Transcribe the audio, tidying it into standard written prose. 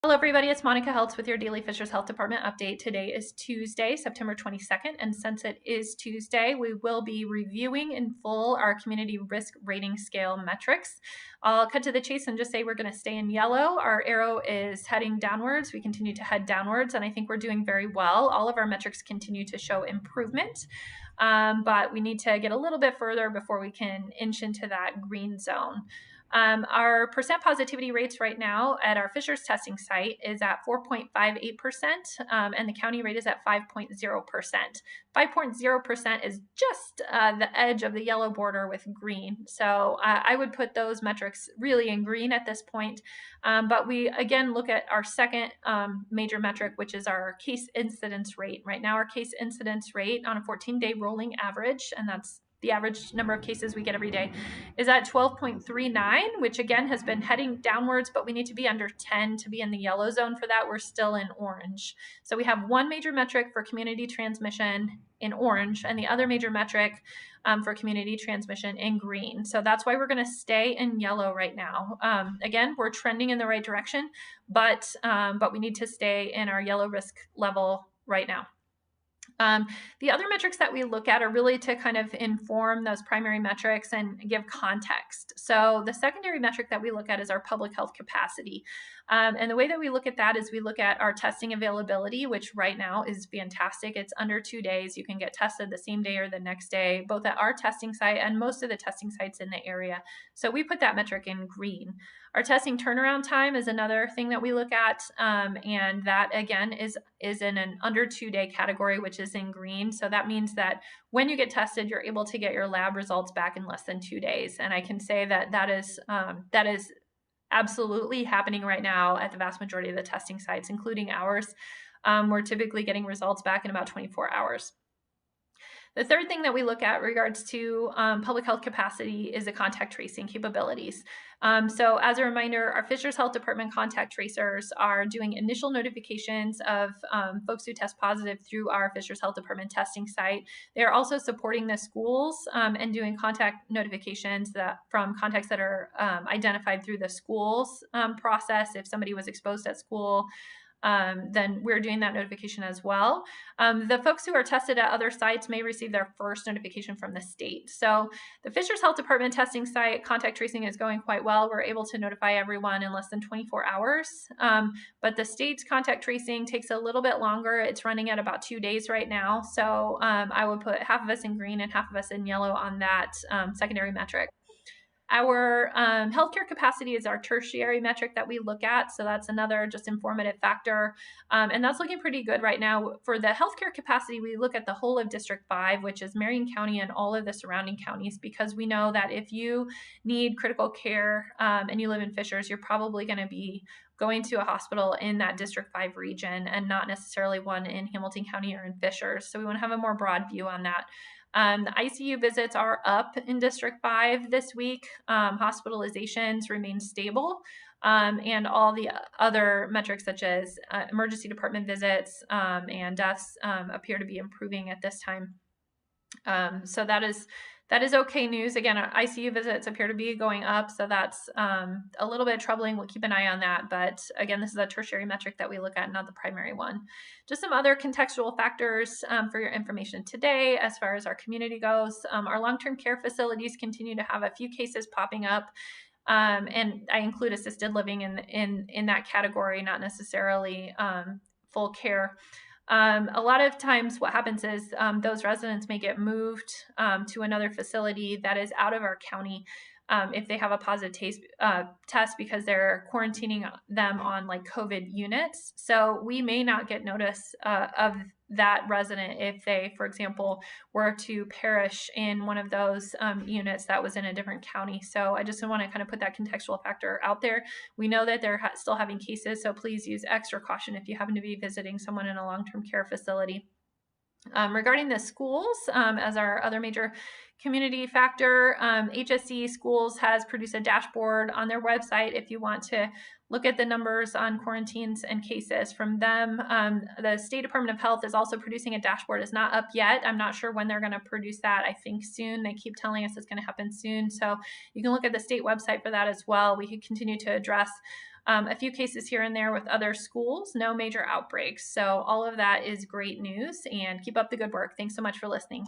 Hello everybody, it's Monica Heltz with your daily Fishers Health Department update. Today is Tuesday, September 22nd, and since it is Tuesday, we will be reviewing in full our community risk rating scale metrics. I'll cut to the chase and just say we're going to stay in yellow. Our arrow is heading downwards. We continue to head downwards, and I think we're doing very well. All of our metrics continue to show improvement, but we need to get a little bit further before we can inch into that green zone. Our percent positivity rates right now at our Fishers testing site is at 4.58%, and the county rate is at 5.0%. 5.0% is just the edge of the yellow border with green. So I would put those metrics really in green at this point. But we again look at our second major metric, which is our case incidence rate. Right now, our case incidence rate on a 14-day rolling average, and that's the average number of cases we get every day, is at 12.39, which again has been heading downwards, but we need to be under 10 to be in the yellow zone for that. We're still in orange. So we have one major metric for community transmission in orange and the other major metric for community transmission in green. So that's why we're going to stay in yellow right now. Again, we're trending in the right direction, but we need to stay in our yellow risk level right now. The other metrics that we look at are really to kind of inform those primary metrics and give context. So the secondary metric that we look at is our public health capacity. And the way that we look at that is we look at our testing availability, which right now is fantastic. It's under 2 days. You can get tested the same day or the next day, both at our testing site and most of the testing sites in the area. So we put that metric in green. Our testing turnaround time is another thing that we look at, and that again is in an under 2 day category, which is in green. So that means that when you get tested, you're able to get your lab results back in less than 2 days. And I can say that is absolutely happening right now at the vast majority of the testing sites, including ours. We're typically getting results back in about 24 hours. The third thing that we look at regards to public health capacity is the contact tracing capabilities. So as a reminder, our Fishers Health Department contact tracers are doing initial notifications of folks who test positive through our Fishers Health Department testing site. They are also supporting the schools and doing contact notifications from contacts that are identified through the schools process. If somebody was exposed at school, then we're doing that notification as well. The folks who are tested at other sites may receive their first notification from the state. So the Fishers Health Department testing site contact tracing is going quite well. We're able to notify everyone in less than 24 hours. But the state's contact tracing takes a little bit longer. It's running at about 2 days right now. So I would put half of us in green and half of us in yellow on that secondary metric. Our healthcare capacity is our tertiary metric that we look at. So that's another just informative factor. And that's looking pretty good right now. For the healthcare capacity, we look at the whole of District 5, which is Marion County and all of the surrounding counties, because we know that if you need critical care and you live in Fishers, you're probably going to be going to a hospital in that District 5 region and not necessarily one in Hamilton County or in Fishers. So we want to have a more broad view on that. The ICU visits are up in District 5 this week. Hospitalizations remain stable. And all the other metrics such as emergency department visits and deaths appear to be improving at this time. So that is okay news. Again, our ICU visits appear to be going up, so that's a little bit troubling. We'll keep an eye on that. But again, this is a tertiary metric that we look at, not the primary one. Just some other contextual factors for your information today as far as our community goes. Our long-term care facilities continue to have a few cases popping up. And I include assisted living in that category, not necessarily full care. A lot of times what happens is those residents may get moved to another facility that is out of our county if they have a positive test because they're quarantining them on like COVID units. So we may not get notice of that resident if they, for example, were to perish in one of those units that was in a different county. So I just want to kind of put that contextual factor out there. We know that they're still having cases, so please use extra caution if you happen to be visiting someone in a long-term care facility. Regarding the schools, as our other major community factor, HSC Schools has produced a dashboard on their website if you want to look at the numbers on quarantines and cases from them. The State Department of Health is also producing a dashboard. It's not up yet. I'm not sure when they're going to produce that. I think soon. They keep telling us it's going to happen soon. So you can look at the state website for that as well. We could continue to address A few cases here and there with other schools, no major outbreaks. So all of that is great news, and keep up the good work. Thanks so much for listening.